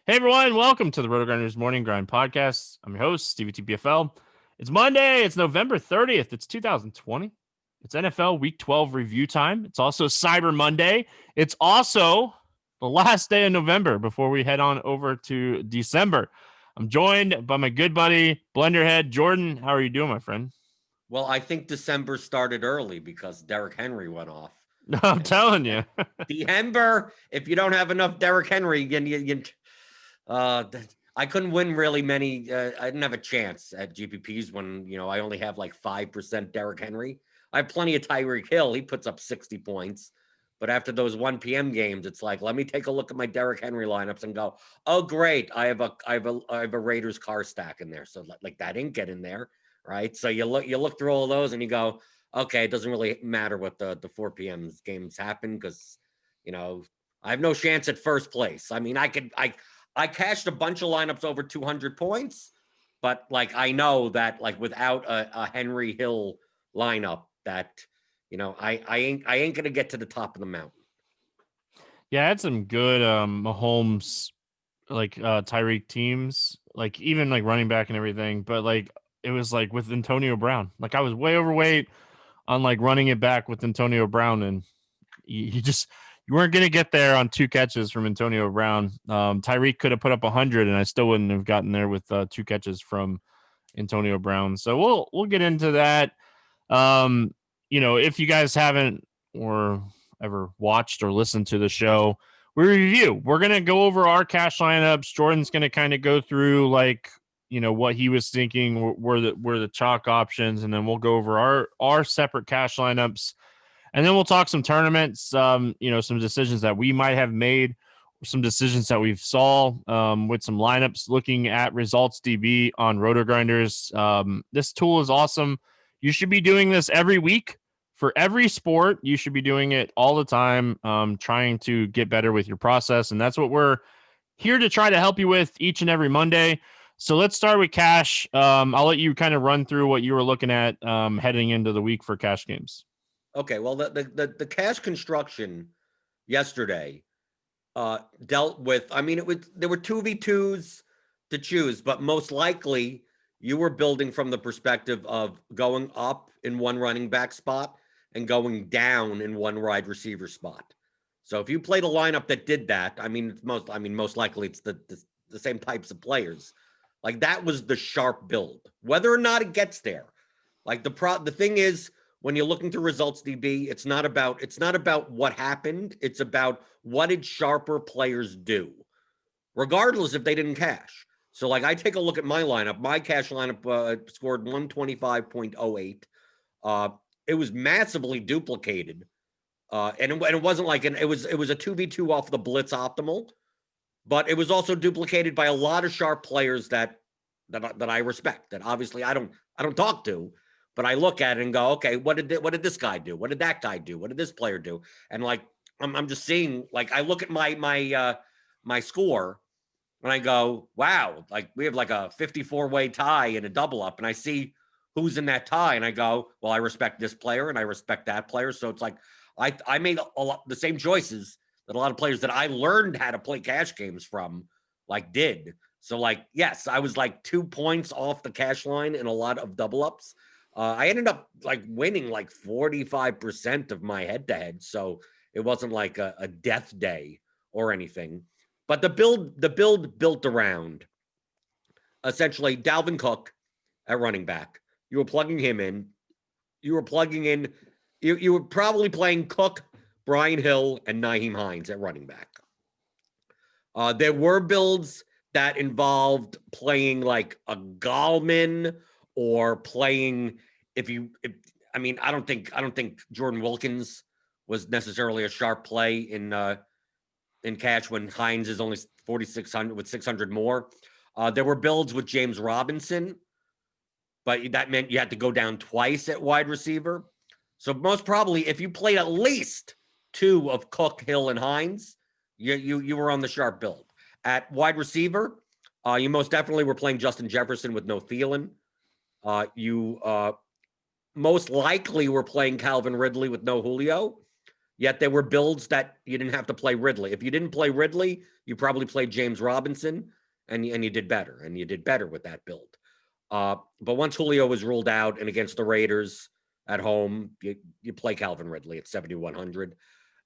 Hey everyone, welcome to the RotoGrinders Morning Grind Podcast. I'm your host, Stevietpfl. It's Monday, it's November 30th, it's 2020. It's NFL Week 12 review time. It's also Cyber Monday. It's also the last day of November before we head on over to December. I'm joined by my good buddy, Blenderhead. Jordan, how are you doing, my friend? Well, I think December started early because Derrick Henry went off. I'm And telling you. December, if you don't have enough Derrick Henry, I couldn't win really many. I didn't have a chance at GPPs when, I only have like 5% Derrick Henry. I have plenty of Tyreek Hill. He puts up 60 points. But after those 1 p.m. games, it's like, let me take a look at my Derrick Henry lineups and go, oh, great. I have a Raiders car stack in there. So like that didn't get in there. Right. So you look through all those and you go, okay, it doesn't really matter what the 4 p.m. games happen because, I have no chance at first place. I mean, I cashed a bunch of lineups over 200 points, but like I know that like without a Henry Hill lineup that I ain't gonna get to the top of the mountain. Yeah, I had some good Mahomes Tyreek teams, like even like running back and everything, but like it was like with Antonio Brown. Like I was way overweight on like running it back with Antonio Brown, and you weren't gonna get there on 2 catches from Antonio Brown. Tyreek could have put up 100, and I still wouldn't have gotten there with 2 catches from Antonio Brown. So we'll get into that. If you guys haven't or ever watched or listened to the show, we're going to go over our cash lineups. Jordan's going to kind of go through what he was thinking were the chalk options, and then we'll go over our separate cash lineups, and then we'll talk some tournaments, some decisions that we might have made, some decisions that we've saw with some lineups, looking at results DB on RotoGrinders. This tool is awesome. You should be doing this every week for every sport. You should be doing it all the time, trying to get better with your process. And that's what we're here to try to help you with each and every Monday. So let's start with cash. I'll let you kind of run through what you were looking at heading into the week for cash games. Okay, well the cash construction yesterday dealt with. I mean, there were 2v2s to choose, but most likely you were building from the perspective of going up in one running back spot and going down in one wide receiver spot. So if you played a lineup that did that, most likely it's the same types of players. Like that was the sharp build. Whether or not it gets there, like the thing is, when you're looking to results DB, it's not about what happened. It's about what did sharper players do, regardless if they didn't cash. So like I take a look at my lineup. My cash lineup scored 125.08. It was massively duplicated. And it wasn't like it was a 2v2 off the blitz optimal, but it was also duplicated by a lot of sharp players that I respect, that obviously I don't talk to, but I look at it and go, okay, what did this guy do? What did that guy do? What did this player do? And like I'm just seeing, like I look at my score and I go, wow, like we have like a 54-way tie and a double up, and I see who's in that tie, and I go, well, I respect this player and I respect that player. So it's like I made a lot the same choices that a lot of players that I learned how to play cash games from like did. So like, yes, I was like 2 points off the cash line in a lot of double ups. I ended up like winning like 45% of my head-to-head, so it wasn't like a death day or anything. But the build built around essentially Dalvin Cook at running back. You were plugging him in. You were plugging in. You were probably playing Cook, Brian Hill, and Nyheim Hines at running back. There were builds that involved playing like a Gallman or playing I don't think Jordan Wilkins was necessarily a sharp play in cash when Hines is only 4,600 with 600 more. There were builds with James Robinson, but that meant you had to go down twice at wide receiver. So most probably, if you played at least 2 of Cook, Hill, and Hines, you were on the sharp build. At wide receiver, you most definitely were playing Justin Jefferson with no Thielen. You most likely were playing Calvin Ridley with no Julio. Yet there were builds that you didn't have to play Ridley. If you didn't play Ridley, you probably played James Robinson, and you did better. And you did better with that build. But once Julio was ruled out, and against the Raiders at home, you play Calvin Ridley at 7,100.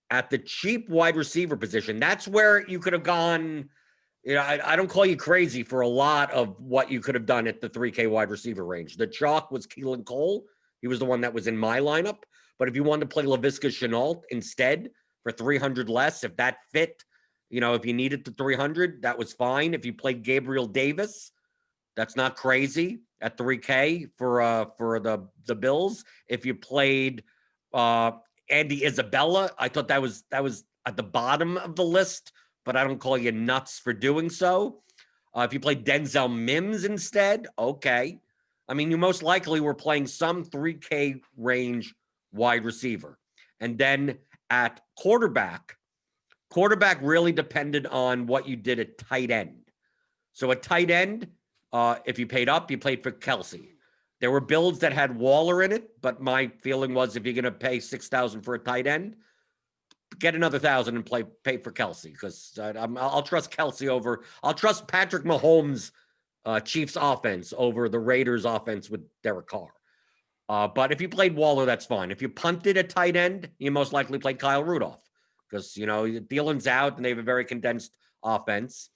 At the cheap wide receiver position, that's where you could have gone. I don't call you crazy for a lot of what you could have done at the 3K wide receiver range. The chalk was Keelan Cole. He was the one that was in my lineup. But if you wanted to play LaVisca Chenault instead for 300 less, if that fit, if you needed the 300, that was fine. If you played Gabriel Davis, that's not crazy at 3K for the Bills. If you played Andy Isabella, I thought that was at the bottom of the list, but I don't call you nuts for doing so. If you played Denzel Mims instead, okay. I mean, you most likely were playing some 3K range wide receiver. And then at quarterback really depended on what you did at tight end. So at tight end, if you paid up, you played for Kelsey. There were builds that had Waller in it, but my feeling was if you're going to pay $6,000 for a tight end, get another $1,000 and pay for Kelsey, because I'll trust Kelsey over. I'll trust Patrick Mahomes' Chiefs offense over the Raiders' offense with Derek Carr. But if you played Waller, that's fine. If you punted at tight end, you most likely played Kyle Rudolph, because Thielen's out and they have a very condensed offense,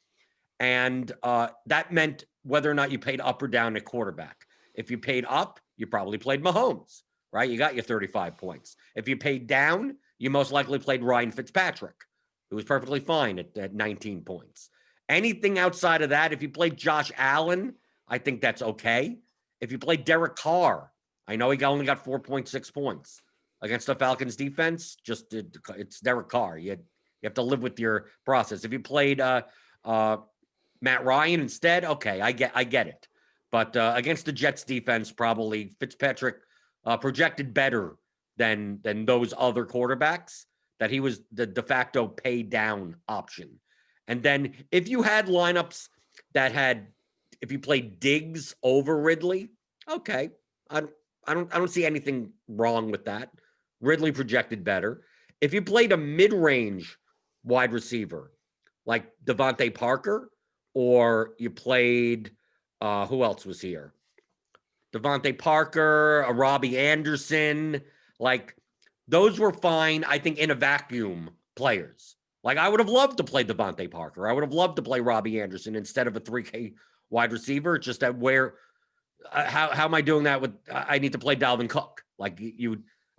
and that meant whether or not you paid up or down at quarterback. If you paid up, you probably played Mahomes, right? You got your 35 points. If you paid down, you most likely played Ryan Fitzpatrick, who was perfectly fine at 19 points. Anything outside of that, if you played Josh Allen, I think that's okay. If you played Derek Carr, I know he only got 4.6 points against the Falcons defense. It's Derek Carr. You have to live with your process. If you played Matt Ryan instead, okay, I get it. But against the Jets defense, probably Fitzpatrick projected better than those other quarterbacks, that he was the de facto pay down option. And then if you had lineups if you played Diggs over Ridley, okay, I don't see anything wrong with that. Ridley projected better. If you played a mid-range wide receiver like Devontae Parker, or you played who else was here? Devontae Parker, Robbie Anderson, like those were fine, I think, in a vacuum players. Like I would have loved to play Devontae Parker. I would have loved to play Robbie Anderson instead of a 3K wide receiver. Just that how am I doing that with, I need to play Dalvin Cook. Like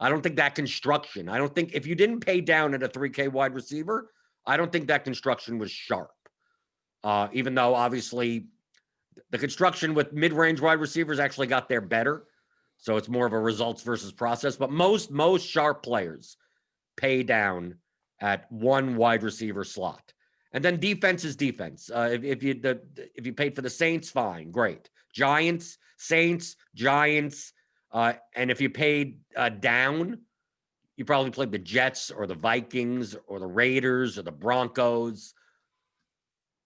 I don't think that construction, I don't think if you didn't pay down at a 3K wide receiver, I don't think that construction was sharp. Even though obviously the construction with mid-range wide receivers actually got there better. So it's more of a results versus process, but most sharp players pay down at one wide receiver slot. And then defense is defense. If you paid for the Saints, fine, great. Giants, Saints, Giants, and if you paid down, you probably played the Jets or the Vikings or the Raiders or the Broncos.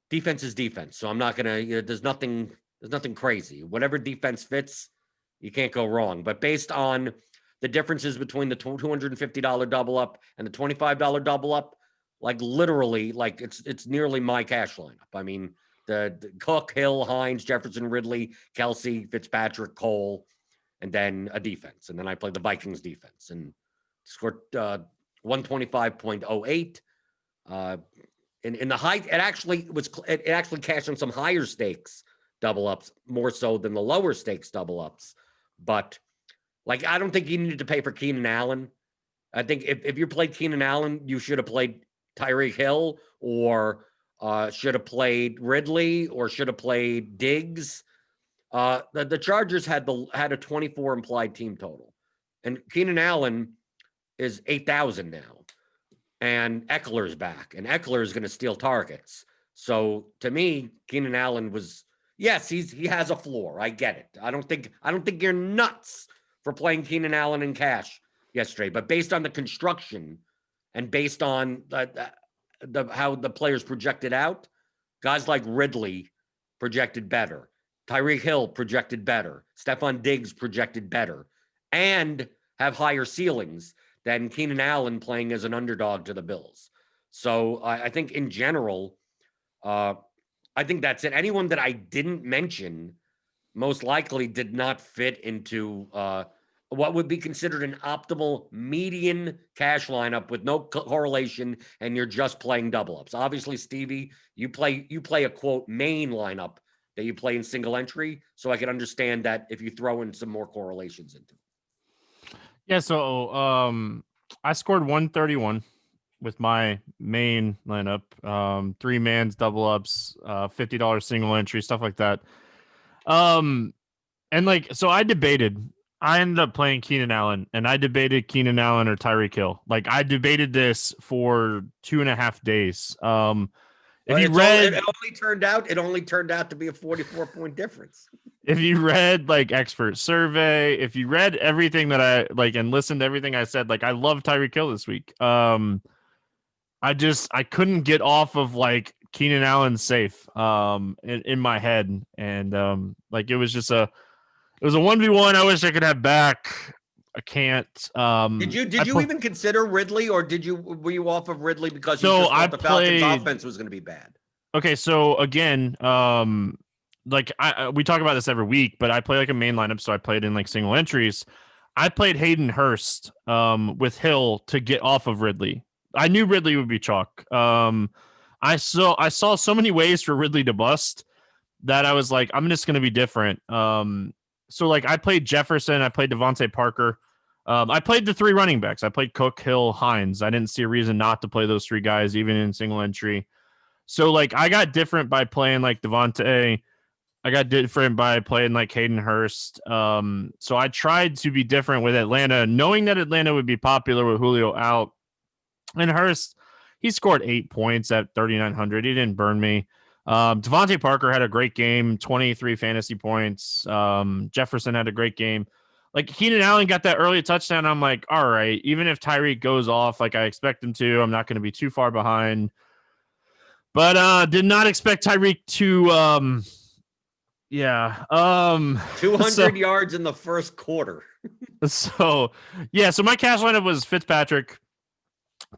Defense is defense, so I'm not gonna. There's nothing crazy. Whatever defense fits, you can't go wrong. But based on the differences between the $250 double up and the $25 double up, like literally, like it's nearly my cash lineup. I mean, the Cook, Hill, Hines, Jefferson, Ridley, Kelsey, Fitzpatrick, Cole, and then a defense. And then I played the Vikings defense and scored 125.08. In the high, it actually cashed on some higher stakes double ups more so than the lower stakes double ups. But like, I don't think you needed to pay for Keenan Allen. I think if you played Keenan Allen, you should have played Tyreek Hill, or should have played Ridley, or should have played Diggs. The Chargers had a 24 implied team total, and Keenan Allen is 8,000 now. And Eckler's back, and Eckler is going to steal targets. So to me, Keenan Allen was, yes, he has a floor. I get it. I don't think you're nuts for playing Keenan Allen in cash yesterday, but based on the construction and based on how the players projected out, guys like Ridley projected better, Tyreek Hill projected better, Stephon Diggs projected better, and have higher ceilings than Keenan Allen playing as an underdog to the Bills. So I think in general, I think that's it. Anyone that I didn't mention most likely did not fit into what would be considered an optimal median cash lineup with no correlation, and you're just playing double ups. Obviously, Stevie, you play a quote main lineup that you play in single entry, so I can understand that if you throw in some more correlations into it. Yeah, so I scored 131 with my main lineup. 3 mans, double ups, $50 single entry, stuff like that. And like, so I debated. I ended up playing Keenan Allen, and I debated Keenan Allen or Tyreek Hill. Like, I debated this for 2.5 days. If you read, it only turned out to be a 44-point difference. If you read like expert survey, if you read everything that I like and listened to everything I said, like I love Tyreek Hill this week. I couldn't get off of like Keenan Allen safe in my head, and like it was a 1v1. I wish I could have back. I can't. Did you even consider Ridley, or were you off of Ridley because you just thought the Falcons offense was going to be bad? Okay, so again, like we talk about this every week, but I play like a main lineup, so I played in like single entries. I played Hayden Hurst with Hill to get off of Ridley. I knew Ridley would be chalk. I saw so many ways for Ridley to bust that I was like, I'm just going to be different. So like I played Jefferson, I played Devontae Parker. I played the 3 running backs. I played Cook, Hill, Hines. I didn't see a reason not to play those 3 guys, even in single entry. So like I got different by playing like Devontae. I got different by playing like Hayden Hurst. So I tried to be different with Atlanta, knowing that Atlanta would be popular with Julio out. And Hurst, he scored 8 points at 3,900. He didn't burn me. Devontae Parker had a great game, 23 fantasy points. Jefferson had a great game. Like Keenan Allen got that early touchdown. I'm like, all right, even if Tyreek goes off like I expect him to, I'm not going to be too far behind. But did not expect Tyreek to 200 yards in the first quarter. So my cash lineup was Fitzpatrick,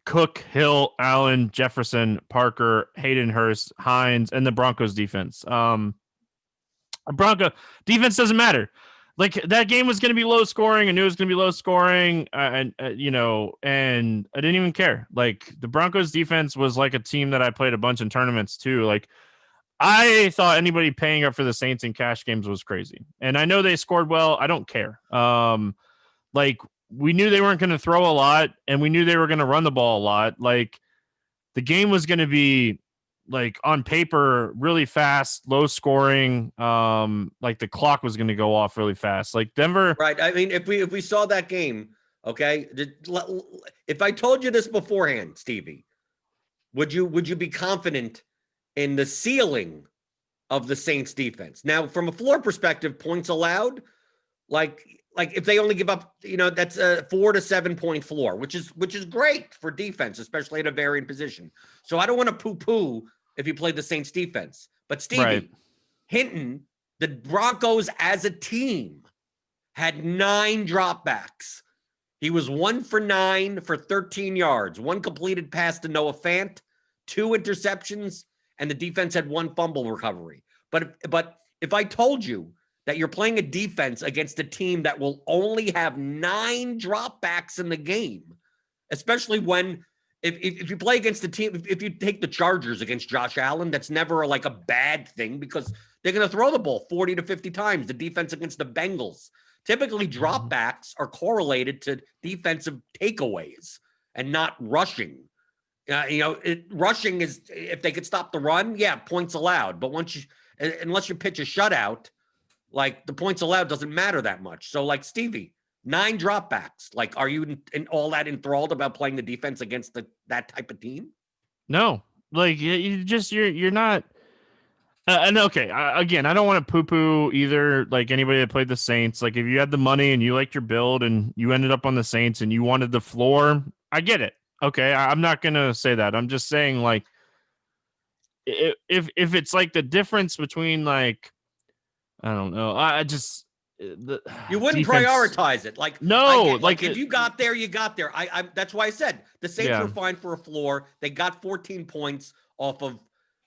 Cook, Hill, Allen, Jefferson, Parker, Hayden Hurst, Hines, and the Broncos defense. Bronco defense doesn't matter. Like that game was going to be low scoring. I knew it was going to be low scoring, and I didn't even care. Like the Broncos defense was like a team that I played a bunch in tournaments too. Like I thought anybody paying up for the Saints in cash games was crazy, and I know they scored well. I don't care. Like we knew they weren't going to throw a lot, and we knew they were going to run the ball a lot. Like the game was going to be like on paper really fast, low scoring. Like the clock was going to go off really fast. Like Denver, right? I mean, if we saw that game, okay. If I told you this beforehand, Stevie, would you be confident in the ceiling of the Saints defense? Now, from a floor perspective, points allowed, like if they only give up, that's a 4 to 7 point floor, which is great for defense, especially at a varying position. So I don't want to poo-poo if you play the Saints defense. But Stevie, right. Hinton, the Broncos as a team had 9 dropbacks. He was 1 for 9 for 13 yards, 1 completed pass to Noah Fant, 2 interceptions, and the defense had 1 fumble recovery. But if I told you that you're playing a defense against a team that will only have 9 dropbacks in the game, especially when if you play against a team, if you take the Chargers against Josh Allen, that's never like a bad thing because they're going to throw the ball 40 to 50 times. The defense against the Bengals, typically dropbacks are correlated to defensive takeaways and not rushing. Rushing is, if they could stop the run, points allowed. But unless you pitch a shutout, like the points allowed doesn't matter that much. So like Stevie, 9 dropbacks. Like, are you in all that enthralled about playing the defense against that type of team? No, like you're not. And okay, again, I don't want to poo-poo either. Like anybody that played the Saints, like if you had the money and you liked your build and you ended up on the Saints and you wanted the floor, I get it. Okay, I'm not gonna say that. I'm just saying like if it's like the difference between like I don't know, I just the You wouldn't defense. prioritize it. Like, No, I get, like if you got there, you got there. I that's why I said the Saints were fine for a floor. They got 14 points off of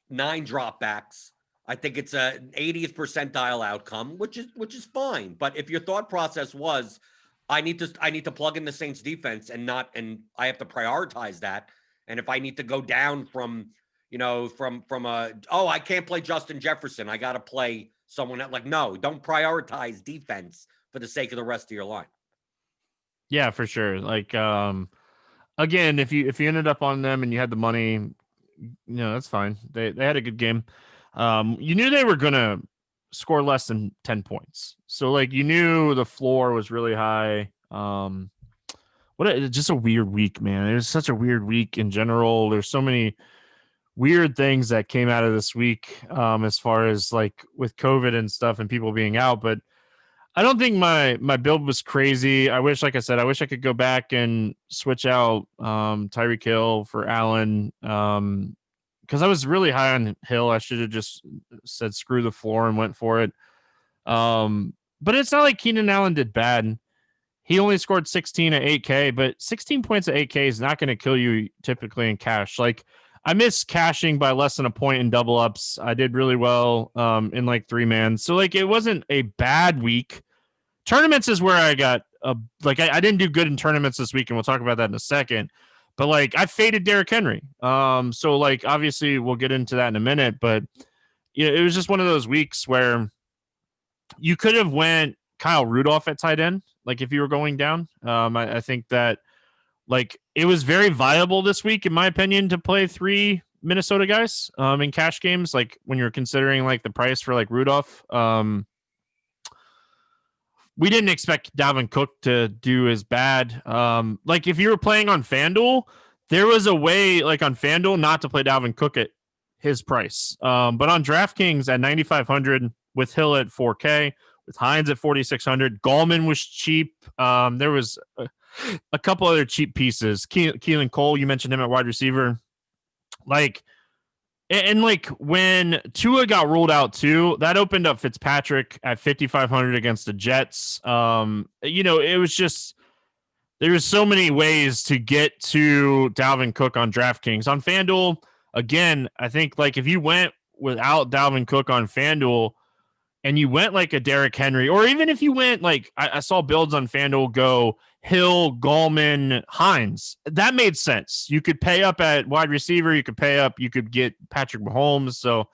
9 dropbacks. I think it's an 80th percentile outcome, which is fine. But if your thought process was, I need to plug in the Saints defense and I have to prioritize that. And if I need to go down from I can't play Justin Jefferson, I got to play someone else. Like, no, don't prioritize defense for the sake of the rest of your line. Yeah, for sure. Like, again, if you ended up on them and you had the money, that's fine. They had a good game. You knew they were gonna score less than 10 points, so like you knew the floor was really high. Just a weird week, man. It was such a weird week in general. There's so many weird things that came out of this week, as far as like with COVID and stuff and people being out, but I don't think my build was crazy. Like I said, I wish I could go back and switch out Tyreek Hill for Allen, because I was really high on Hill. I should have just said screw the floor and went for it. But it's not like Keenan Allen did bad. He only scored 16 at 8K, but 16 points at 8K is not going to kill you typically in cash. Like, I missed cashing by less than a point in double ups. I did really well in like 3-man. So like it wasn't a bad week. Tournaments is where I got I didn't do good in tournaments this week, and we'll talk about that in a second. But like I faded Derrick Henry. So like obviously we'll get into that in a minute, but it was just one of those weeks where you could have went Kyle Rudolph at tight end, like if you were going down. I think that like it was very viable this week, in my opinion, to play 3 Minnesota guys in cash games. Like when you're considering like the price for like Rudolph, we didn't expect Dalvin Cook to do as bad. Like if you were playing on FanDuel, there was a way like on FanDuel not to play Dalvin Cook at his price. But on DraftKings at 9,500 with Hill at 4K, with Hines at 4,600, Gallman was cheap. There was a couple other cheap pieces. Keelan Cole, you mentioned him at wide receiver. Like, and like when Tua got ruled out too, that opened up Fitzpatrick at 5,500 against the Jets. It was just, there was so many ways to get to Dalvin Cook on DraftKings. On FanDuel, again, I think like if you went without Dalvin Cook on FanDuel and you went like a Derrick Henry, or even if you went like I saw builds on FanDuel go Hill, Gallman, Hines, that made sense. You could pay up at wide receiver. You could pay up. You could get Patrick Mahomes. So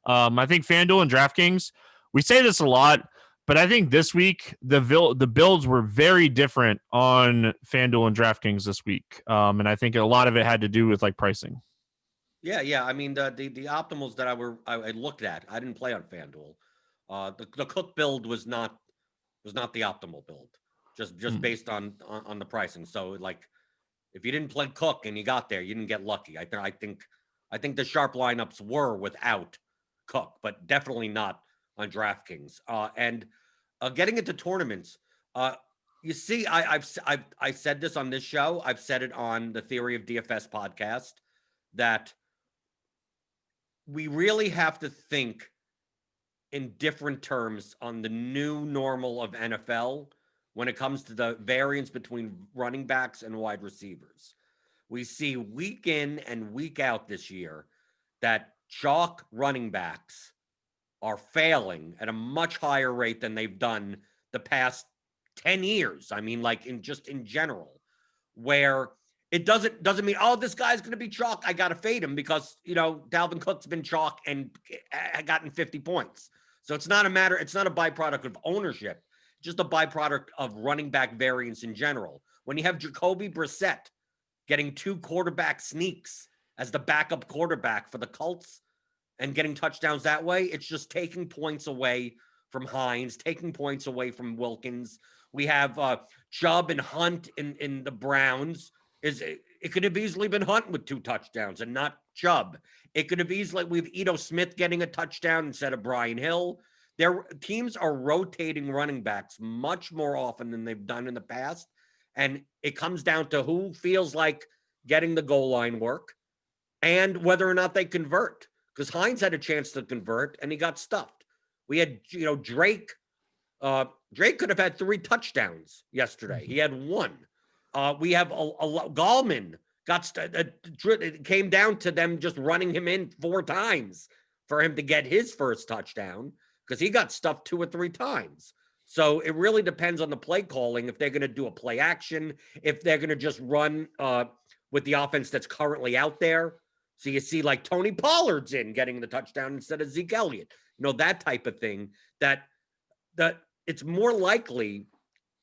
I think FanDuel and DraftKings, we say this a lot, but I think this week the builds were very different on FanDuel and DraftKings this week. And I think a lot of it had to do with like pricing. Yeah. I mean, the optimals that I looked at, I didn't play on FanDuel. The Cook build was not the optimal build, just based on the pricing. So like, if you didn't play Cook and you got there, you didn't get lucky. I think the sharp lineups were without Cook, but definitely not on DraftKings. And getting into tournaments, you see, I've said this on this show. I've said it on the Theory of DFS podcast that we really have to think in different terms on the new normal of NFL when it comes to the variance between running backs and wide receivers. We see week in and week out this year that chalk running backs are failing at a much higher rate than they've done the past 10 years. I mean, like in general, where it doesn't mean, oh, this guy's going to be chalk, I got to fade him because, Dalvin Cook's been chalk and gotten 50 points. So it's not a byproduct of ownership, just a byproduct of running back variance in general. When you have Jacoby Brissett getting 2 quarterback sneaks as the backup quarterback for the Colts and getting touchdowns that way, it's just taking points away from Hines, taking points away from Wilkins. We have Chubb and Hunt in the Browns. It could have easily been Hunt with 2 touchdowns and not Chubb. It could have easily, we have Ito Smith getting a touchdown instead of Brian Hill. Their teams are rotating running backs much more often than they've done in the past. And it comes down to who feels like getting the goal line work and whether or not they convert. Because Hines had a chance to convert and he got stuffed. We had, Drake Drake could have had 3 touchdowns yesterday. He had 1. We have Gallman it came down to them just running him in 4 times for him to get his first touchdown because he got stuffed 2 or 3 times. So it really depends on the play calling, if they're going to do a play action, if they're going to just run with the offense that's currently out there. So you see like Tony Pollard's in getting the touchdown instead of Zeke Elliott, that type of thing, that it's more likely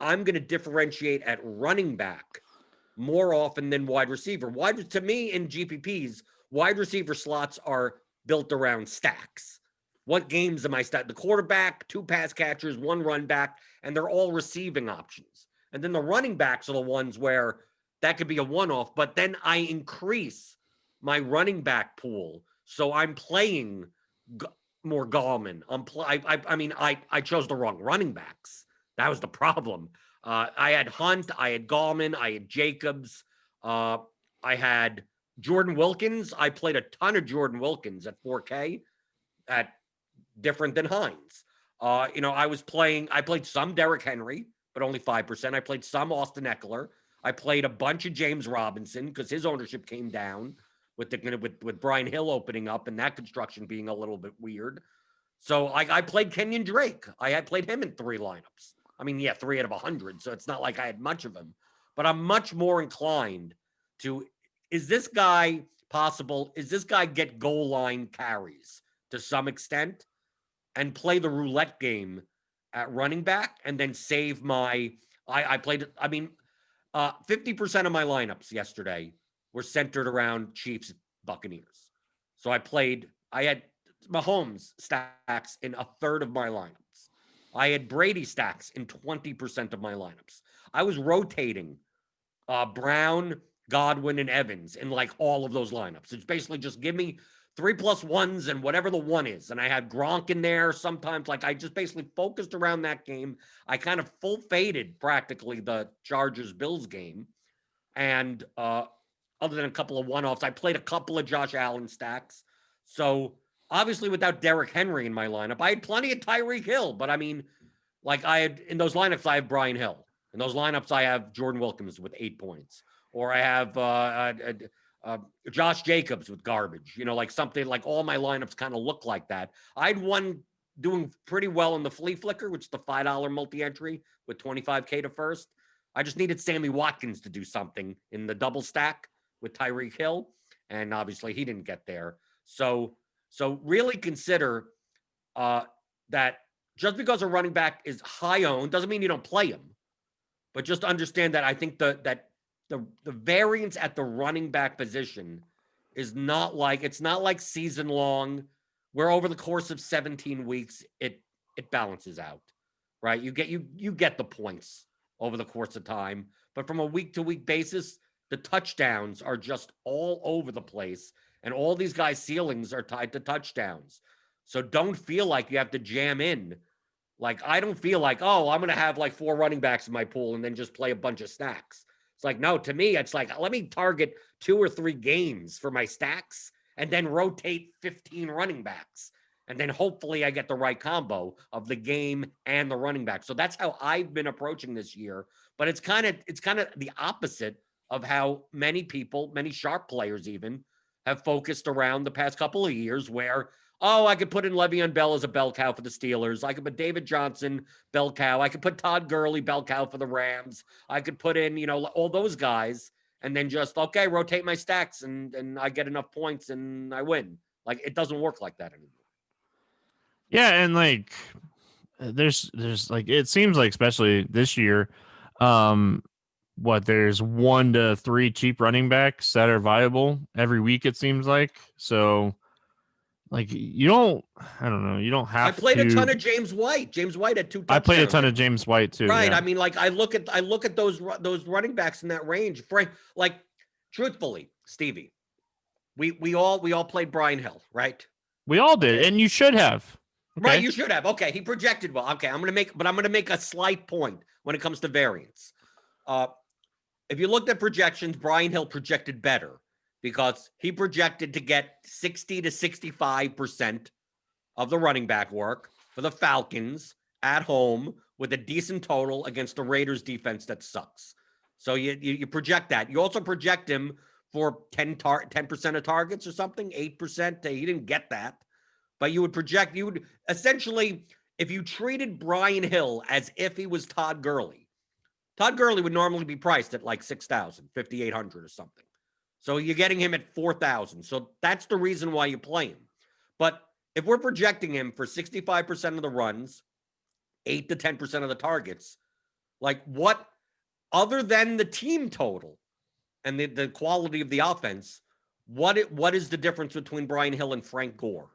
I'm going to differentiate at running back more often than wide receiver. To me, in GPPs, wide receiver slots are built around stacks. What games am I stacking? The quarterback, 2 pass catchers, 1 run back, and they're all receiving options. And then the running backs are the ones where that could be a one-off, but then I increase my running back pool. So I'm playing more Gallman. I chose the wrong running backs. That was the problem. I had Hunt, I had Gallman, I had Jacobs, I had Jordan Wilkins. I played a ton of Jordan Wilkins at 4K at different than Hines. I played some Derrick Henry, but only 5%. I played some Austin Eckler. I played a bunch of James Robinson because his ownership came down with Brian Hill opening up and that construction being a little bit weird. So I played Kenyon Drake. I had played him in 3 lineups. 3 out of 100, so it's not like I had much of him. But I'm much more inclined to, is this guy possible? Is this guy get goal line carries to some extent and play the roulette game at running back and then save my, 50% of my lineups yesterday were centered around Chiefs Buccaneers. So I had Mahomes stacks in a third of my lineups. I had Brady stacks in 20% of my lineups. I was rotating Brown, Godwin, and Evans in like all of those lineups. It's basically just give me 3+1s and whatever the 1 is. And I had Gronk in there sometimes. Like I just basically focused around that game. I kind of full faded practically the Chargers-Bills game. And other than a couple of one-offs, I played a couple of Josh Allen stacks. So obviously, without Derrick Henry in my lineup, I had plenty of Tyreek Hill. But I had in those lineups, I have Brian Hill. In those lineups, I have Jordan Wilkins with 8 points, or I have Josh Jacobs with garbage. Something like all my lineups kind of look like that. I had one doing pretty well in the flea flicker, which is the $5 multi-entry with 25K to first. I just needed Sammy Watkins to do something in the double stack with Tyreek Hill, and obviously he didn't get there. So really consider that just because a running back is high owned doesn't mean you don't play him, but just understand that I think the variance at the running back position is not like season long, where over the course of 17 weeks it balances out, right? You get the points over the course of time, but from a week to week basis, the touchdowns are just all over the place. And all these guys' ceilings are tied to touchdowns. So don't feel like you have to jam in. Like, I don't feel like, I'm going to have like 4 running backs in my pool and then just play a bunch of stacks. It's like, no, to me, it's like, let me target 2 or 3 games for my stacks and then rotate 15 running backs. And then hopefully I get the right combo of the game and the running back. So that's how I've been approaching this year. But it's kind of the opposite of how many people, many sharp players even, have focused around the past couple of years where, I could put in Le'Veon Bell as a bell cow for the Steelers. I could put David Johnson, bell cow. I could put Todd Gurley, bell cow for the Rams. I could put in, all those guys and then just, rotate my stacks and I get enough points and I win. Like, it doesn't work like that anymore. Yeah, and there's it seems like especially this year, there's 1 to 3 cheap running backs that are viable every week, it seems like. So you don't have I played a ton of James White. James White had 2 touchdowns. I played a ton of James White too. Right. Yeah. I look at those running backs in that range. Truthfully, Stevie, we all played Brian Hill, right? We all did, okay. And you should have. Okay. Right, you should have. Okay, he projected well. Okay, I'm gonna make a slight point when it comes to variance. If you looked at projections, Brian Hill projected better because he projected to get 60 to 65% of the running back work for the Falcons at home with a decent total against the Raiders defense that sucks. So you project that. You also project him for 10% of targets or something, 8%. He didn't get that. But you would essentially, if you treated Brian Hill as if he was Todd Gurley would normally be priced at like 6,000, 5,800 or something. So you're getting him at 4,000. So that's the reason why you play him. But if we're projecting him for 65% of the runs, 8 to 10% of the targets, like what, other than the team total and the quality of the offense, what is the difference between Brian Hill and Frank Gore?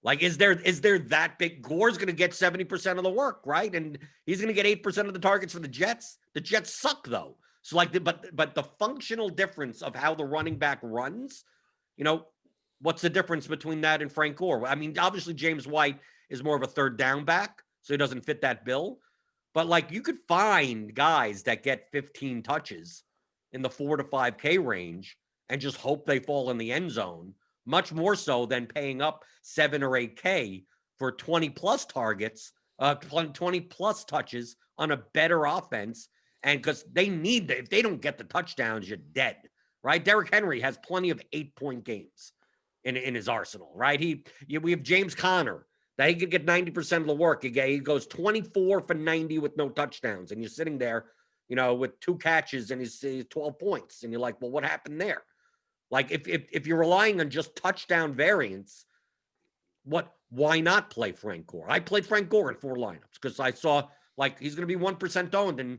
Like, is there that big? Gore's going to get 70% of the work, right? And he's going to get 8% of the targets for the Jets. The Jets suck, though. So, like, but the functional difference of how the running back runs, what's the difference between that and Frank Gore? I mean, obviously James White is more of a third down back, so he doesn't fit that bill. But like, you could find guys that get 15 touches in the 4 to 5K range and just hope they fall in the end zone, much more so than paying up 7 or 8K for 20 plus targets, 20 plus touches on a better offense. And because they need, if they don't get the touchdowns, you're dead, right? Derrick Henry has plenty of 8-point games in his arsenal, right? We have James Conner that he could get 90% of the work. He goes 24 for 90 with no touchdowns. And you're sitting there, with 2 catches and he's 12 points. And you're like, well, what happened there? Like, if you're relying on just touchdown variance, why not play Frank Gore? I played Frank Gore in 4 lineups because I saw, like, he's going to be 1% owned, and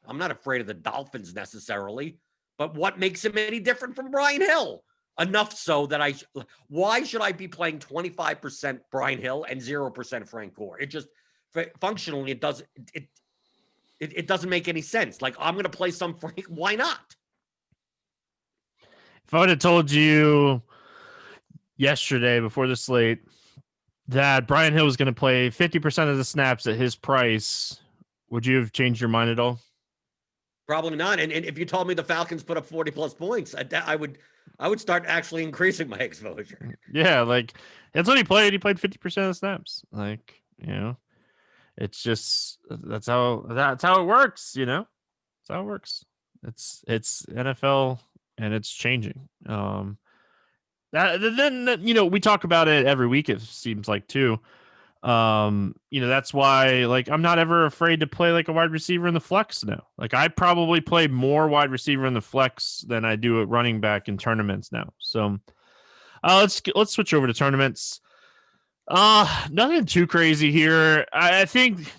I'm not afraid of the Dolphins necessarily, but what makes him any different from Brian Hill? Enough so that why should I be playing 25% Brian Hill and 0% Frank Gore? It just, functionally, it doesn't make any sense. Like, I'm going to play some Frank, why not? If I would have told you yesterday before the slate that Brian Hill was going to play 50% of the snaps at his price, would you have changed your mind at all? Probably not. And if you told me the Falcons put up 40 plus points, I would start actually increasing my exposure. Yeah, like, that's what he played. He played 50% of the snaps. Like, it's just, that's how it works. That's how it works. It's NFL and it's changing. We talk about it every week, it seems like, too. That's why, like, I'm not ever afraid to play like a wide receiver in the flex now. Like, I probably play more wide receiver in the flex than I do at running back in tournaments now. So let's switch over to tournaments. Nothing too crazy here. I think,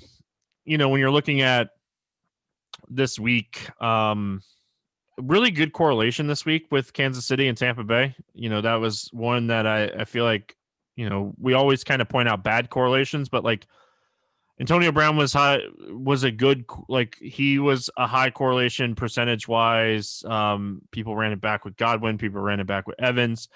when you're looking at this week, really good correlation this week with Kansas City and Tampa Bay. That was one that I feel like, we always kind of point out bad correlations, but like Antonio Brown was a good, like, he was a high correlation percentage wise. People ran it back with Godwin. People ran it back with Evans.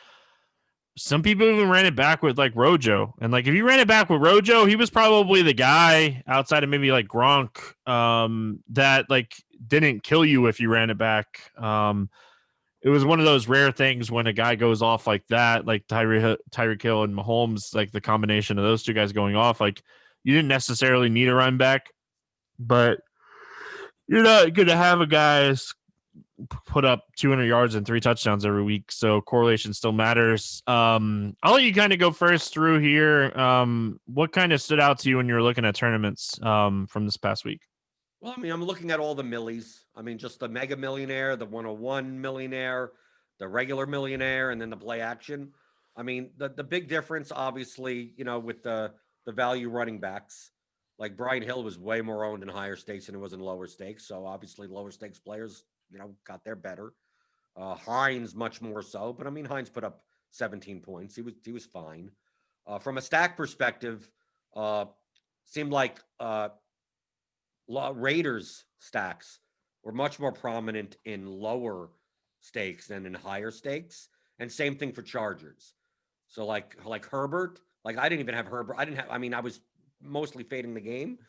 Some people even ran it back with like Rojo. And like, if you ran it back with Rojo, he was probably the guy outside of maybe like Gronk, that like didn't kill you if you ran it back. It was one of those rare things when a guy goes off like that, like Tyreek Hill and Mahomes, like the combination of those two guys going off, like, you didn't necessarily need a run back, but you're not going to have a guy put up 200 yards and 3 touchdowns every week. So correlation still matters. I'll let you kind of go first through here. What kind of stood out to you when you were looking at tournaments from this past week? Well, I mean, I'm looking at all the millies. I mean, just the Mega Millionaire, the 101 Millionaire, the regular Millionaire, and then the play action. I mean, the big difference, obviously, with the value running backs, like Brian Hill was way more owned in higher stakes than it was in lower stakes. So obviously lower stakes players, got there better. Hines much more so, but I mean, Hines put up 17 points. He was fine. From a stack perspective, seemed like Raiders stacks were much more prominent in lower stakes than in higher stakes, and same thing for Chargers. So like Herbert, like I didn't even have Herbert. I was mostly fading the game,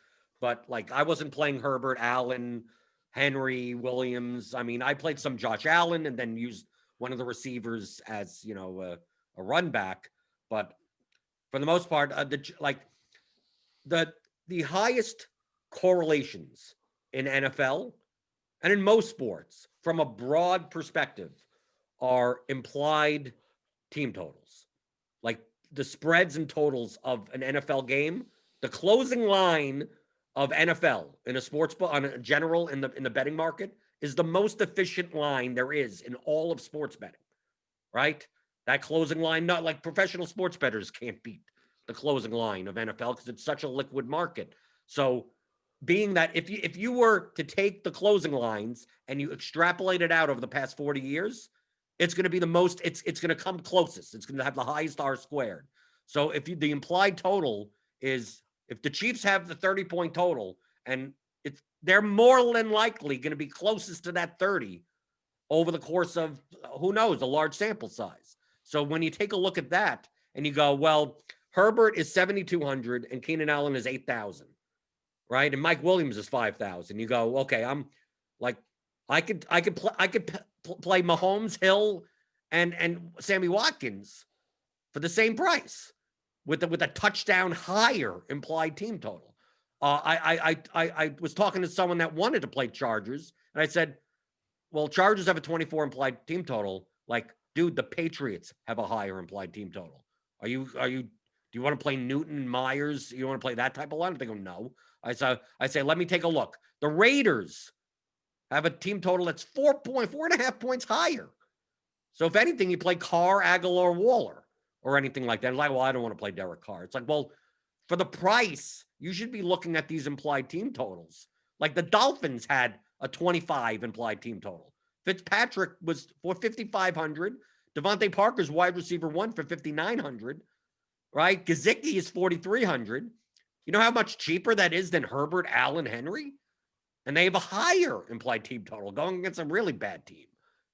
but like I wasn't playing Herbert, Allen, Henry, Williams. I mean, I played some Josh Allen and then used one of the receivers as, a run back. But for the most part, the the highest correlations in NFL and in most sports from a broad perspective are implied team totals. Like the spreads and totals of an NFL game, the closing line of NFL in a sports book on a general in the betting market is the most efficient line there is in all of sports betting, right? That closing line, not like professional sports bettors can't beat the closing line of NFL because it's such a liquid market. So being that if you were to take the closing lines and you extrapolate it out over the past 40 years, it's going to be the most, it's going to come closest. It's going to have the highest R squared. So if the implied total is, if the Chiefs have the 30-point total and they're more than likely going to be closest to that 30 over the course of, who knows, a large sample size. So when you take a look at that and you go, well, Herbert is 7,200 and Keenan Allen is 8,000, right? And Mike Williams is 5,000. You go, okay, I'm like, I could play Mahomes, Hill, and Sammy Watkins for the same price with a touchdown higher implied team total. I was talking to someone that wanted to play Chargers, and I said, well, Chargers have a 24 implied team total. Like, dude, the Patriots have a higher implied team total. Do you want to play Newton, Myers? You want to play that type of line? They go, no. I say, let me take a look. The Raiders have a team total that's 4.5 points higher. So if anything, you play Carr, Aguilar, Waller, or anything like that. It's like, well, I don't want to play Derek Carr. It's like, well, for the price, you should be looking at these implied team totals. Like the Dolphins had a 25 implied team total. Fitzpatrick was for 5,500. Devontae Parker's wide receiver 1 for 5,900, right? Gesicki is 4,300. You know how much cheaper that is than Herbert, Allen, Henry? And they have a higher implied team total going against a really bad team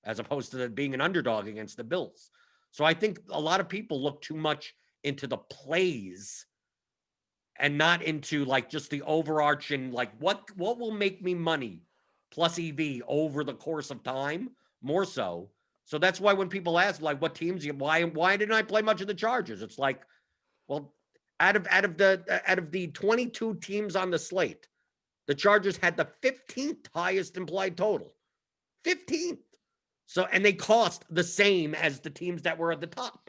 as opposed to being an underdog against the Bills. So I think a lot of people look too much into the plays and not into like just the overarching, like what will make me money plus EV over the course of time more so. So that's why when people ask like what teams, why didn't I play much of the Chargers? It's like, well, out of the 22 teams on the slate, the Chargers had the 15th highest implied total. 15th. So, and they cost the same as the teams that were at the top.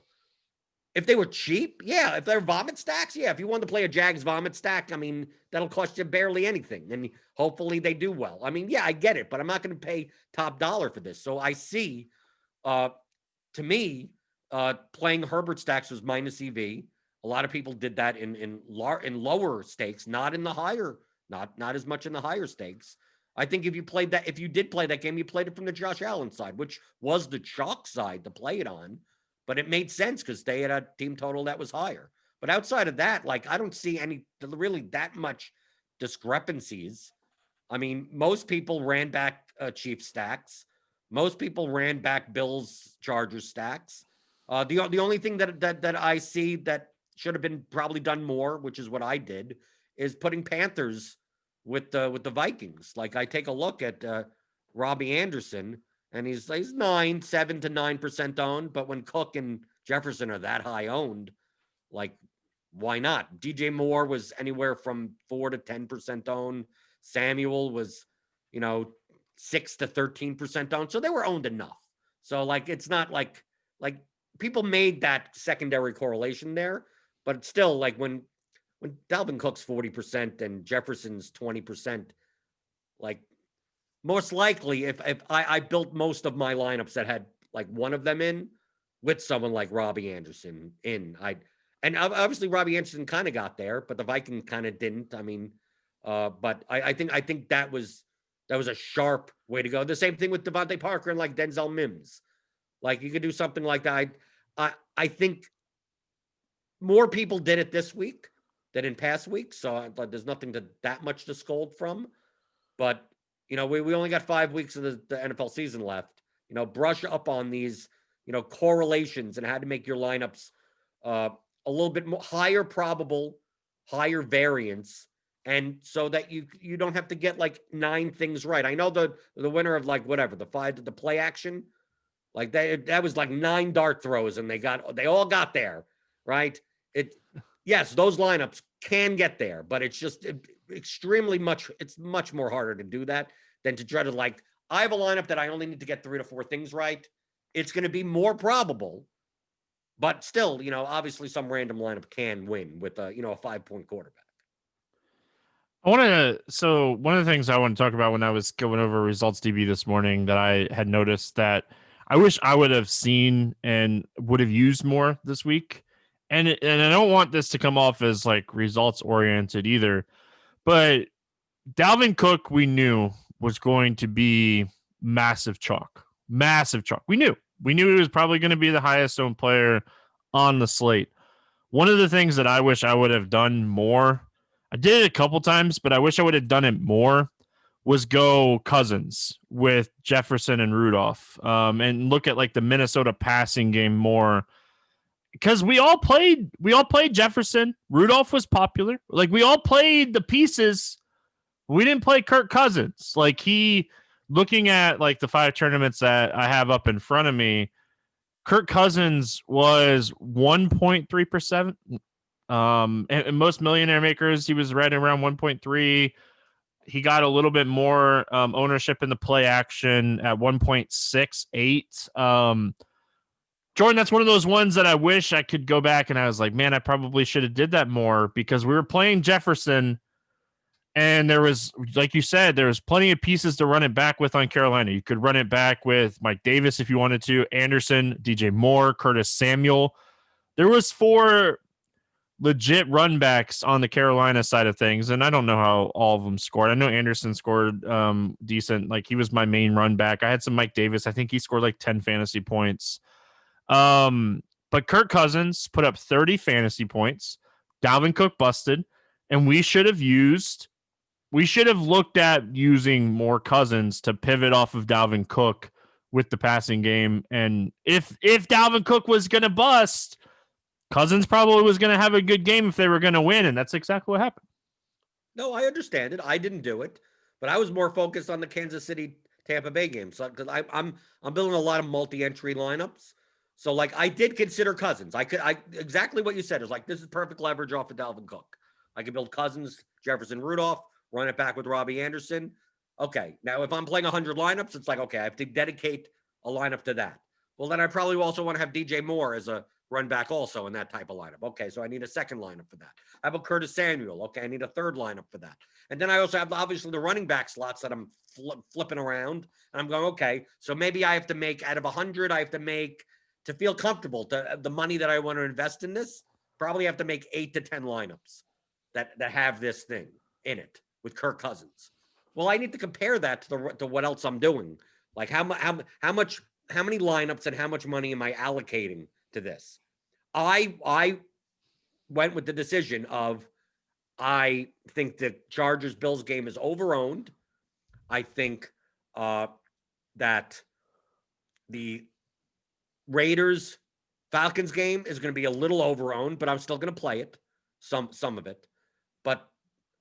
If they were cheap, yeah. If they're vomit stacks, yeah. If you want to play a Jags vomit stack, I mean, that'll cost you barely anything. And hopefully they do well. I mean, yeah, I get it, but I'm not going to pay top dollar for this. So I see, to me, playing Herbert stacks was minus EV. A lot of people did that in lower stakes, not in the higher, not as much in the higher stakes. I think if you did play that game, you played it from the Josh Allen side, which was the chalk side to play it on. But it made sense because they had a team total that was higher. But outside of that, like, I don't see any really that much discrepancies. I mean, most people ran back Chiefs stacks. Most people ran back Bills Chargers stacks. The only thing that I see that should have been probably done more, which is what I did, is putting Panthers with the Vikings. Like I take a look at Robbie Anderson, and he's 7 to 9% owned. But when Cook and Jefferson are that high owned, like why not? DJ Moore was anywhere from 4 to 10% owned. Samuel was 6 to 13% owned. So they were owned enough. So like it's not like people made that secondary correlation there, but it's still like when Dalvin Cook's 40% and Jefferson's 20%, like most likely if I built most of my lineups that had like one of them in with someone like Robbie Anderson in, and obviously Robbie Anderson kind of got there, but the Vikings kind of didn't. I mean, but I think that was a sharp way to go. The same thing with Devontae Parker and like Denzel Mims. Like you could do something like that. I think more people did it this week than in past weeks, so there's nothing that much to scold from. But we only got 5 weeks of the NFL season left. Brush up on these correlations and how to make your lineups a little bit more higher probable, higher variance, and so that you don't have to get like 9 things right. I know the winner of like whatever the play action, like that was like 9 dart throws and they all got there, right? Yes, those lineups can get there, but it's just extremely much. It's much more harder to do that than to try to like, I have a lineup that I only need to get 3 to 4 things right. It's going to be more probable, but still, obviously some random lineup can win with a 5-point quarterback. So one of the things I want to talk about when I was going over results DB this morning that I had noticed that I wish I would have seen and would have used more this week. And I don't want this to come off as like results oriented either, but Dalvin Cook, we knew was going to be massive chalk. We knew he was probably going to be the highest owned player on the slate. One of the things that I wish I would have done more, I did it a couple times, but I wish I would have done it more, was go Cousins with Jefferson and Rudolph, and look at like the Minnesota passing game more, because we all played Jefferson. Rudolph was popular. Like, we all played the pieces. We didn't play Kirk Cousins. Like, looking at like the 5 tournaments that I have up in front of me, Kirk Cousins was 1.3%. And most millionaire makers, he was right around 1.3. He got a little bit more ownership in the play action at 1.68. Jordan, that's one of those ones that I wish I could go back and I was like, man, I probably should have did that more, because we were playing Jefferson and there was, like you said, there was plenty of pieces to run it back with on Carolina. You could run it back with Mike Davis if you wanted to, Anderson, DJ Moore, Curtis Samuel. There was 4 legit run backs on the Carolina side of things, and I don't know how all of them scored. I know Anderson scored decent. Like, he was my main run back. I had some Mike Davis. I think he scored like 10 fantasy points. But Kirk Cousins put up 30 fantasy points. Dalvin Cook busted, and we should have looked at using more Cousins to pivot off of Dalvin Cook with the passing game. And if Dalvin Cook was going to bust, Cousins probably was going to have a good game if they were going to win, and that's exactly what happened. No, I understand it. I didn't do it, but I was more focused on the Kansas City Tampa Bay game. So, because I'm building a lot of multi-entry lineups. So, like, I did consider Cousins. I exactly what you said is like, this is perfect leverage off of Dalvin Cook. I could build Cousins, Jefferson, Rudolph, run it back with Robbie Anderson. Okay, now if I'm playing 100 lineups, it's like, okay, I have to dedicate a lineup to that. Well, then I probably also want to have DJ Moore as a run back also in that type of lineup. Okay, so I need a second lineup for that. How about Curtis Samuel? Okay, I need a third lineup for that. And then I also have, obviously, the running back slots that I'm flipping around. And I'm going, okay, so maybe I have to make, out of 100, I have to make, to feel comfortable, to the money that I want to invest in this, probably have to make 8 to 10 lineups that have this thing in it with Kirk Cousins. Well, I need to compare that to what else I'm doing. Like, how many lineups and how much money am I allocating to this? I went with the decision of, I think the Chargers-Bills game is overowned. I think that the Raiders-Falcons game is going to be a little overowned, but I'm still going to play it, some of it. But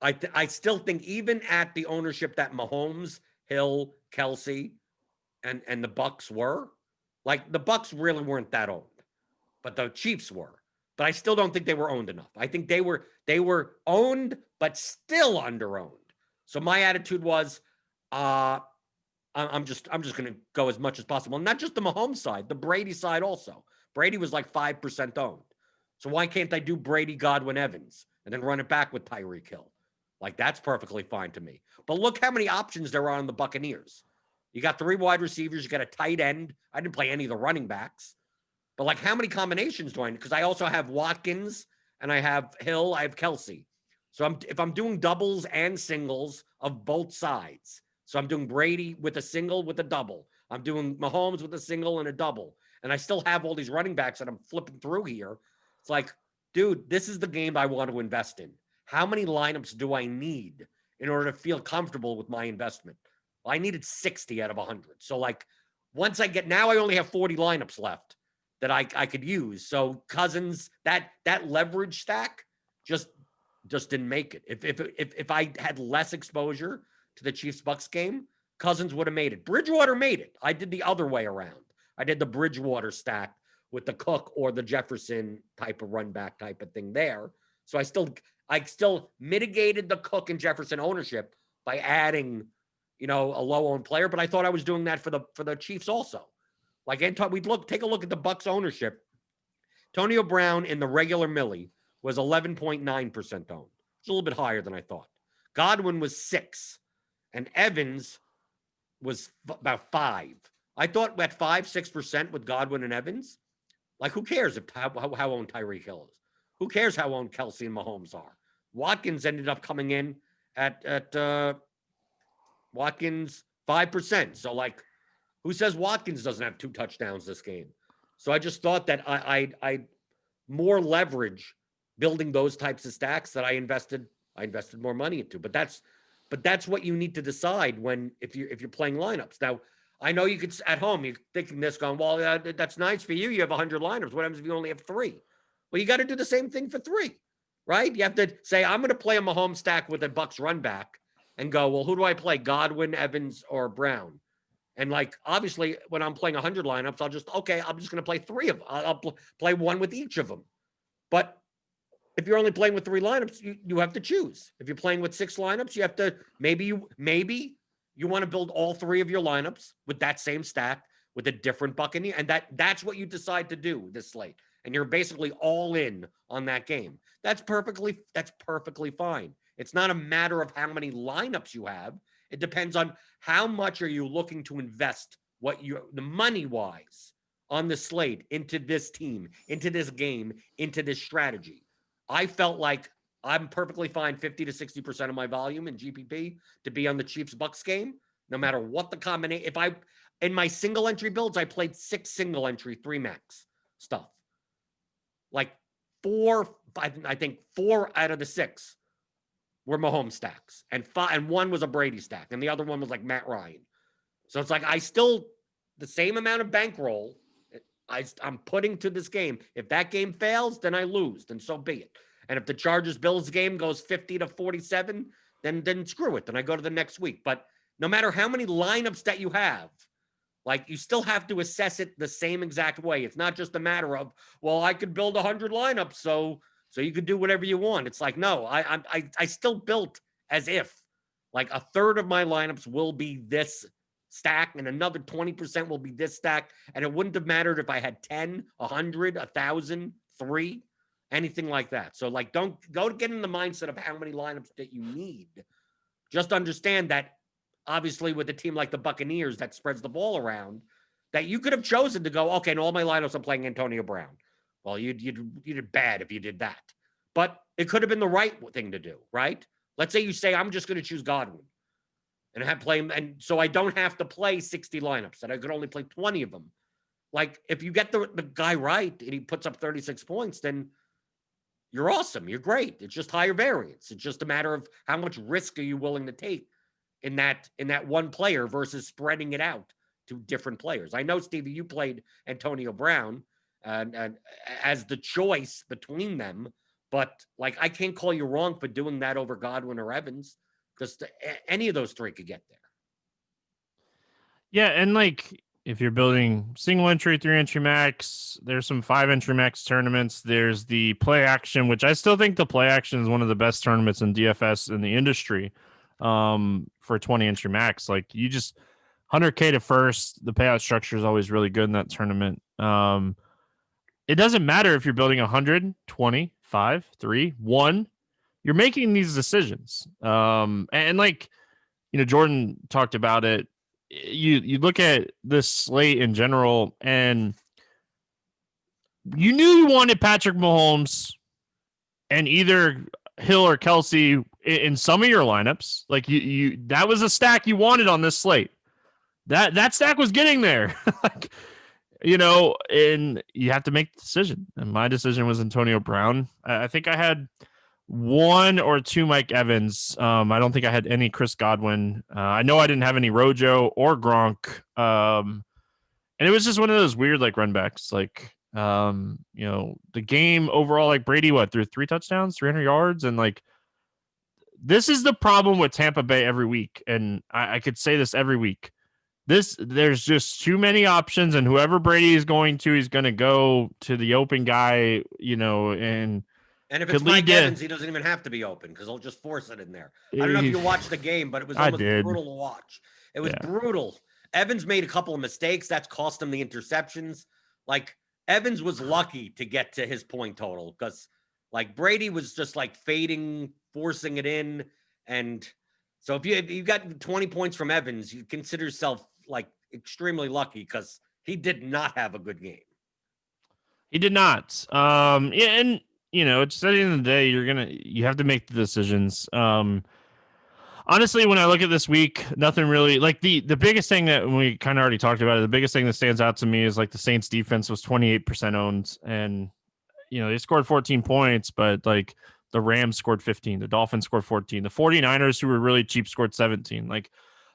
I still think, even at the ownership that Mahomes, Hill, Kelsey, and the Bucks were, like, the Bucks really weren't that owned, but the Chiefs were. But I still don't think they were owned enough. I think they were owned, but still under-owned. So my attitude was, I'm just going to go as much as possible. Not just the Mahomes side, the Brady side also. Brady was like 5% owned. So why can't I do Brady, Godwin, Evans, and then run it back with Tyreek Hill? Like, that's perfectly fine to me. But look how many options there are on the Buccaneers. You got 3 wide receivers. You got a tight end. I didn't play any of the running backs. But, like, how many combinations do I need? Because I also have Watkins, and I have Hill, I have Kelsey. So if I'm doing doubles and singles of both sides, so I'm doing Brady with a single with a double, I'm doing Mahomes with a single and a double, and I still have all these running backs that I'm flipping through here. It's like, dude, this is the game I want to invest in. How many lineups do I need in order to feel comfortable with my investment? Well, I needed 60 out of 100. So, like, once now I only have 40 lineups left that I could use. So Cousins, that leverage stack just didn't make it. If I had less exposure to the Chiefs-Bucks game, Cousins would have made it. Bridgewater made it. I did the other way around. I did the Bridgewater stack with the Cook or the Jefferson type of run back type of thing there. So I still mitigated the Cook and Jefferson ownership by adding, a low-owned player, but I thought I was doing that for the Chiefs also. Like, take a look at the Bucs ownership. Antonio Brown in the regular Millie was 11.9% owned. It's a little bit higher than I thought. Godwin was 6, and Evans was about 5. I thought at 5-6% with Godwin and Evans. Like, who cares how owned Tyreek Hill is? Who cares how owned Kelsey and Mahomes are? Watkins ended up coming in at Watkins 5%. So, like, who says Watkins doesn't have 2 touchdowns this game? So I just thought that I more leverage building those types of stacks that I invested more money into. But that's what you need to decide if you're playing lineups. Now, I know you could at home, you're thinking this, going, well, that's nice for you. You have 100 lineups. What happens if you only have 3? Well, you got to do the same thing for 3, right? You have to say, I'm going to play a Mahomes stack with a Bucs run back and go, well, who do I play? Godwin, Evans, or Brown? And, like, obviously, when I'm playing 100 lineups, I'm just going to play 3 of them. I'll play one with each of them. But if you're only playing with 3 lineups, you have to choose. If you're playing with 6 lineups, you have to maybe you want to build all 3 of your lineups with that same stack with a different Buccaneer, and that's what you decide to do this slate. And you're basically all in on that game. That's perfectly fine. It's not a matter of how many lineups you have. It depends on how much are you looking to invest the money-wise on the slate into this team, into this game, into this strategy. I felt like I'm perfectly fine 50 to 60% of my volume in GPP to be on the Chiefs-Bucs game, no matter what the combination. In my single entry builds, I played 6 single entry, 3 max stuff. Like 4 out of the 6 were Mahomes stacks, and 1 was a Brady stack, and the other one was like Matt Ryan. So it's like the same amount of bankroll I'm putting to this game. If that game fails, then I lose, then so be it. And if the Chargers-Bills game goes 50 to 47, then screw it. Then I go to the next week. But no matter how many lineups that you have, like, you still have to assess it the same exact way. It's not just a matter of, well, I could build 100 lineups, so you could do whatever you want. It's like, no, I still built as if, like, a third of my lineups will be this stack and another 20% will be this stack. And it wouldn't have mattered if I had 10, 100, 1,000, 3, anything like that. So, like, don't go to get in the mindset of how many lineups that you need. Just understand that, obviously, with a team like the Buccaneers that spreads the ball around, that you could have chosen to go, okay, in all my lineups, I'm playing Antonio Brown. Well, you did bad if you did that. But it could have been the right thing to do, right? Let's say you say, I'm just going to choose Godwin and have play him. And so I don't have to play 60 lineups, that I could only play 20 of them. Like, if you get the guy right and he puts up 36 points, then you're awesome. You're great. It's just higher variance. It's just a matter of how much risk are you willing to take in that one player versus spreading it out to different players. I know, Stevie, you played Antonio Brown and as the choice between them, but, like, I can't call you wrong for doing that over Godwin or Evans, because any of those 3 could get there. Yeah, and, like, if you're building single entry, 3 entry max, there's some 5 entry max tournaments. There's the play action, which I still think the play action is one of the best tournaments in DFS in the industry. For 20 entry max, like, you just 100K to first, the payout structure is always really good in that tournament. It doesn't matter if you're building 100, 20, 5, 3, 1, you're making these decisions. And like, Jordan talked about it. You look at this slate in general, and you knew you wanted Patrick Mahomes and either Hill or Kelsey in some of your lineups. Like, you that was a stack you wanted on this slate. That stack was getting there. Like, and you have to make the decision. And my decision was Antonio Brown. I think I had 1 or 2 Mike Evans. I don't think I had any Chris Godwin. I know I didn't have any Rojo or Gronk. And it was just one of those weird, like, run backs. Like, the game overall, like, Brady, threw 3 touchdowns, 300 yards. And, like, this is the problem with Tampa Bay every week. And I could say this every week. There's just too many options, and whoever Brady is going to, he's going to go to the open guy, and And if it's could lead Mike to. Evans, he doesn't even have to be open because he'll just force it in there. I don't know if you watched the game, but it was I almost did. brutal to watch. It was Yeah. brutal. Evans made a couple of mistakes. That's cost him the interceptions. Like, Evans was lucky to get to his point total because, like, Brady was just, like, fading, forcing it in. And so if you got 20 points from Evans, you consider yourself, like, extremely lucky because he did not have a good game. He did not. Yeah, and it's at the end of the day, you have to make the decisions. Honestly, when I look at this week, nothing really like the biggest thing that we kind of already talked about it. The biggest thing that stands out to me is like the Saints defense was 28% owned, and they scored 14 points, but like the Rams scored 15, the Dolphins scored 14, the 49ers, who were really cheap, scored 17. Like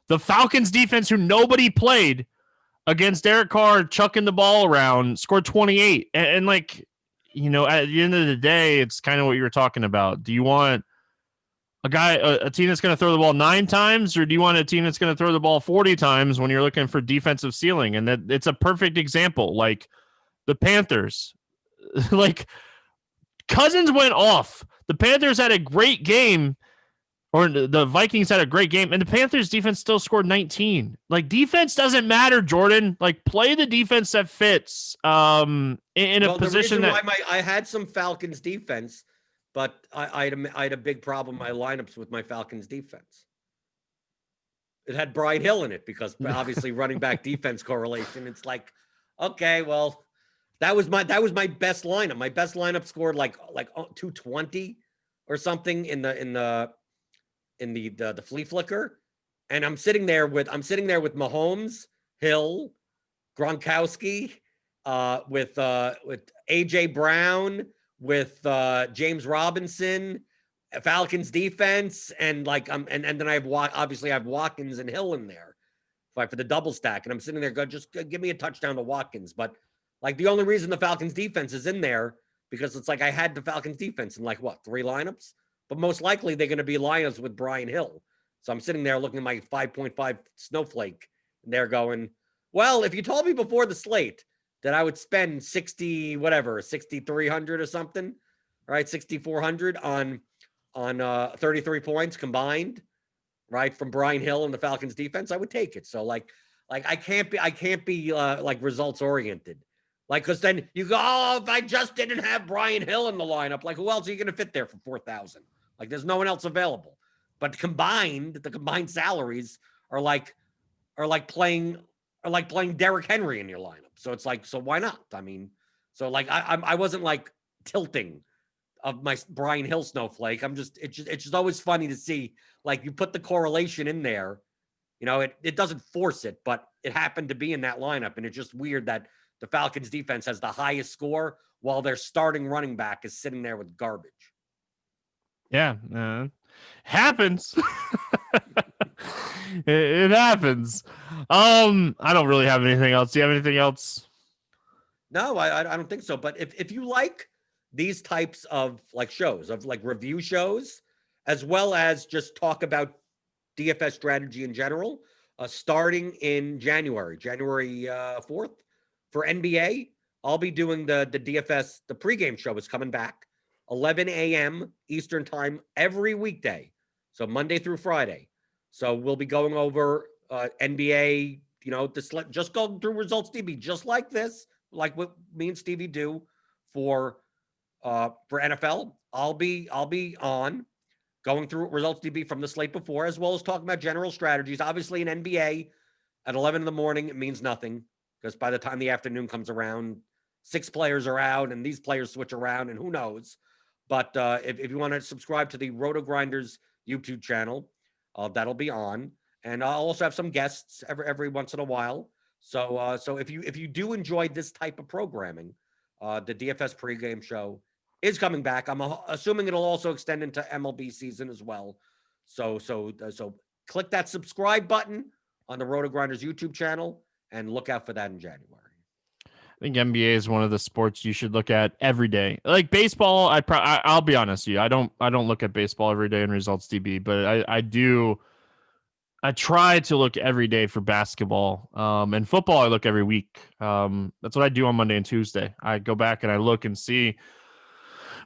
the Falcons defense, who nobody played against Derek Carr chucking the ball around, scored 28. And like, at the end of the day, it's kind of what you were talking about. Do you want a team that's going to throw the ball 9 times, or do you want a team that's going to throw the ball 40 times when you're looking for defensive ceiling? And that it's a perfect example. Like the Panthers, like Cousins went off. The Panthers had a great game, or the Vikings had a great game, and the Panthers defense still scored 19. Like, defense doesn't matter, Jordan. Like, play the defense that fits in a position that I had some Falcons defense, but I had a big problem in my lineups with my Falcons defense. It had Brian Hill in it because obviously running back defense correlation. It's like, okay, well, that was my best lineup. My best lineup scored like 220 or something in the flea flicker, and I'm sitting there with Mahomes, Hill, Gronkowski, with AJ Brown, with James Robinson, Falcons defense, and like and then I have Watkins and Hill in there, for the double stack, and I'm sitting there just give me a touchdown to Watkins, but like the only reason the Falcons defense is in there because it's like I had the Falcons defense in like 3 lineups. But most likely they're going to be Lions with Brian Hill. So I'm sitting there looking at my 5.5 snowflake, and they're going, well, if you told me before the slate that I would spend 6,300 or something, right, 6,400 on 33 points combined, right, from Brian Hill and the Falcons defense, I would take it. So like I can't be like results oriented. Like, because then you go, oh, if I just didn't have Brian Hill in the lineup, like who else are you going to fit there for 4,000? Like, there's no one else available. But the combined salaries are like playing Derrick Henry in your lineup. So it's like, so why not? I mean, so like I wasn't like tilting of my Brian Hill snowflake. It's just always funny to see, like, you put the correlation in there. It doesn't force it, but it happened to be in that lineup, and it's just weird that the Falcons defense has the highest score while their starting running back is sitting there with garbage. Yeah, happens. it happens. I don't really have anything else. Do you have anything else? No, I don't think so. But if you like these types of like shows, of like review shows, as well as just talk about DFS strategy in general, starting in January 4th for NBA, I'll be doing the DFS. The pregame show is coming back. 11 a.m. Eastern time every weekday. So Monday through Friday. So we'll be going over NBA, just go through results DB, just like this, like what me and Stevie do for NFL. I'll be on going through results DB from the slate before, as well as talking about general strategies. Obviously in NBA at 11 in the morning, it means nothing because by the time the afternoon comes around, 6 players are out and these players switch around and who knows. But if you want to subscribe to the RotoGrinders YouTube channel, that'll be on, and I'll also have some guests every once in a while. So if you do enjoy this type of programming, the DFS pregame show is coming back. I'm assuming it'll also extend into MLB season as well. So click that subscribe button on the RotoGrinders YouTube channel and look out for that in January. I think NBA is one of the sports you should look at every day. Like baseball, I'll be honest with you, I don't look at baseball every day in results DB, but I do. I try to look every day for basketball. And football, I look every week. That's what I do on Monday and Tuesday. I go back and I look and see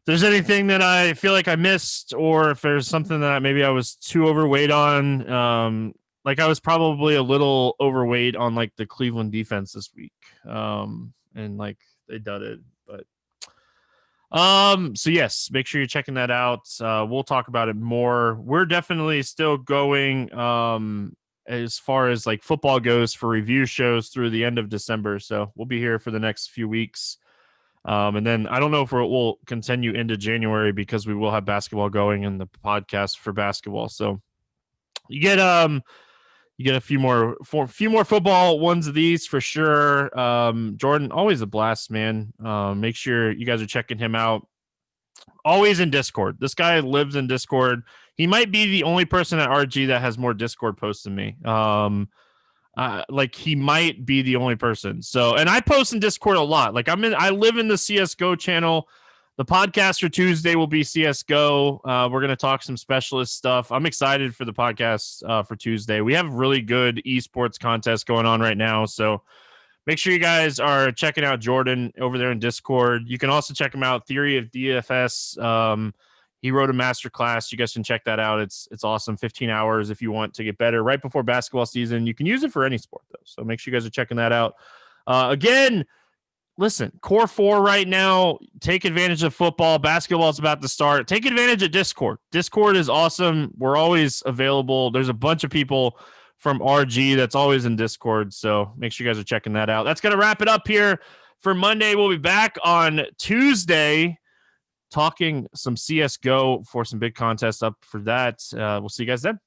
there's anything that I feel like I missed, or if there's something that maybe I was too overweight on, like I was probably a little overweight on like the Cleveland defense this week, and like they did it. But so yes, make sure you're checking that out. We'll talk about it more. We're definitely still going as far as like football goes for review shows through the end of December. So we'll be here for the next few weeks. And then I don't know if we'll continue into January because we will have basketball going in the podcast for basketball. So you get a few more football ones of these for sure. Jordan, always a blast, man. Make sure you guys are checking him out. Always in Discord. This guy lives in Discord. He might be the only person at RG that has more Discord posts than me. Like he might be the only person. So, and I post in Discord a lot. Like I live in the CSGO channel. The podcast for Tuesday will be CSGO. We're going to talk some specialist stuff. I'm excited for the podcast for Tuesday. We have really good esports contests going on right now. So make sure you guys are checking out Jordan over there in Discord. You can also check him out, Theory of DFS. He wrote a masterclass. You guys can check that out. It's awesome. 15 hours if you want to get better right before basketball season. You can use it for any sport, though. So make sure you guys are checking that out. Again, listen, Core 4 right now. Take advantage of football. Basketball is about to start. Take advantage of Discord. Discord is awesome. We're always available. There's a bunch of people from RG that's always in Discord. So make sure you guys are checking that out. That's going to wrap it up here for Monday. We'll be back on Tuesday talking some CSGO for some big contests up for that. We'll see you guys then.